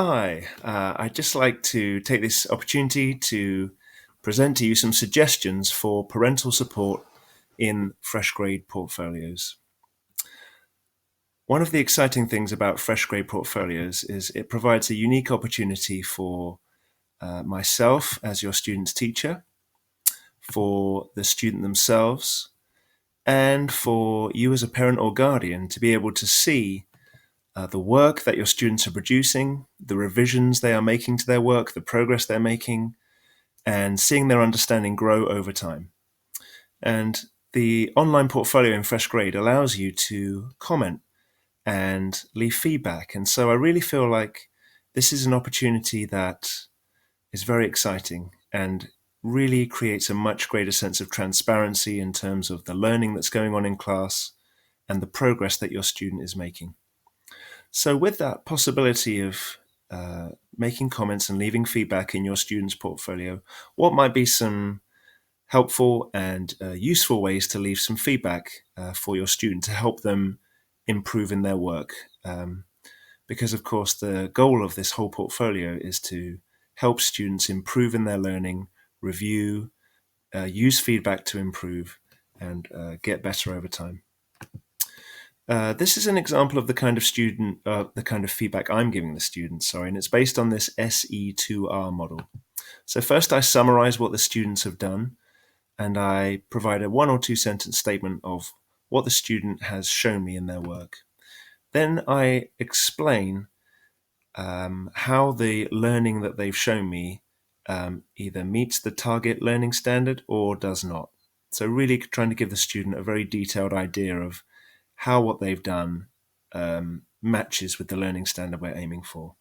Hi, I'd just like to take this opportunity to present to you some suggestions for parental support in fresh grade portfolios. One of the exciting things about fresh grade portfolios is it provides a unique opportunity for myself as your student's teacher, for the student themselves, and for you as a parent or guardian to be able to see the work that your students are producing, the revisions they are making to their work, the progress they're making, and seeing their understanding grow over time. And the online portfolio in Fresh Grade allows you to comment and leave feedback. And so I really feel like this is an opportunity that is very exciting and really creates a much greater sense of transparency in terms of the learning that's going on in class and the progress that your student is making. So with that possibility of making comments and leaving feedback in your student's portfolio, what might be some helpful and useful ways to leave some feedback for your student to help them improve in their work? Because of course the goal of this whole portfolio is to help students improve in their learning, review, use feedback to improve, and get better over time. This is an example of the kind of feedback I'm giving the students, and it's based on this SE2R model. So first I summarize what the students have done, and I provide a 1 or 2 sentence statement of what the student has shown me in their work. Then I explain how the learning that they've shown me either meets the target learning standard or does not. So really trying to give the student a very detailed idea of how what they've done matches with the learning standard we're aiming for.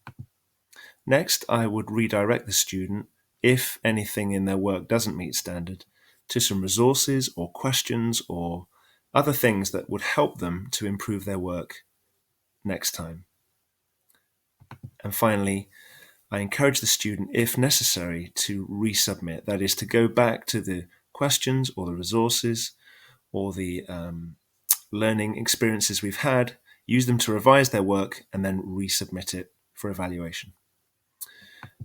Next, I would redirect the student, if anything in their work doesn't meet standard, to some resources or questions or other things that would help them to improve their work next time. And finally, I encourage the student, if necessary, to resubmit. That is, to go back to the questions or the resources or the learning experiences we've had, use them to revise their work, and then resubmit it for evaluation.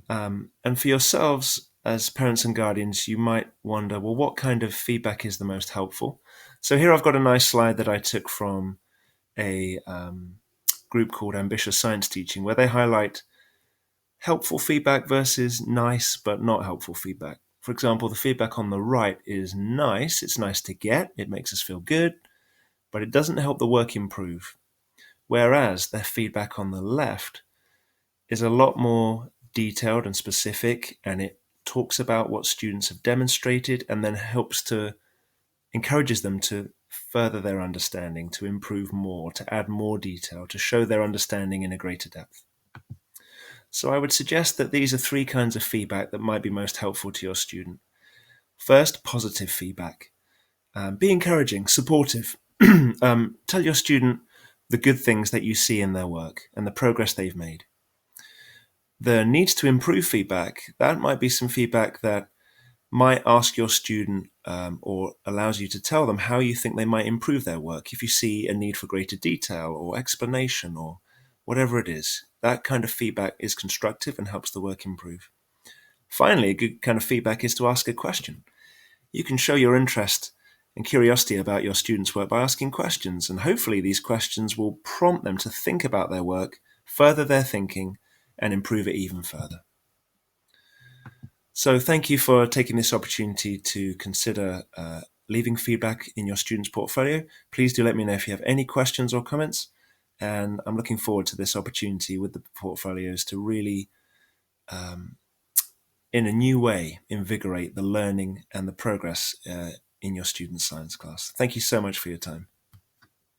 And for yourselves as parents and guardians, you might wonder, well, what kind of feedback is the most helpful? So here I've got a nice slide that I took from a group called Ambitious Science Teaching, where they highlight helpful feedback versus nice but not helpful feedback. For example, the feedback on the right is nice. It's nice to get. It makes us feel good, but it doesn't help the work improve. Whereas their feedback on the left is a lot more detailed and specific, and it talks about what students have demonstrated and then encourages them to further their understanding, to improve more, to add more detail, to show their understanding in a greater depth. So I would suggest that these are 3 kinds of feedback that might be most helpful to your student. First, positive feedback. Be encouraging, supportive. Tell your student the good things that you see in their work and the progress they've made. The needs to improve feedback, that might be some feedback that might ask your student or allows you to tell them how you think they might improve their work. If you see a need for greater detail or explanation or whatever it is, that kind of feedback is constructive and helps the work improve. Finally, a good kind of feedback is to ask a question. You can show your interest and curiosity about your students' work by asking questions, and hopefully these questions will prompt them to think about their work, further their thinking, and improve it even further. So thank you for taking this opportunity to consider leaving feedback in your student's portfolio. Please do let me know if you have any questions or comments, and I'm looking forward to this opportunity with the portfolios to really, in a new way, invigorate the learning and the progress in your student's science class. Thank you so much for your time.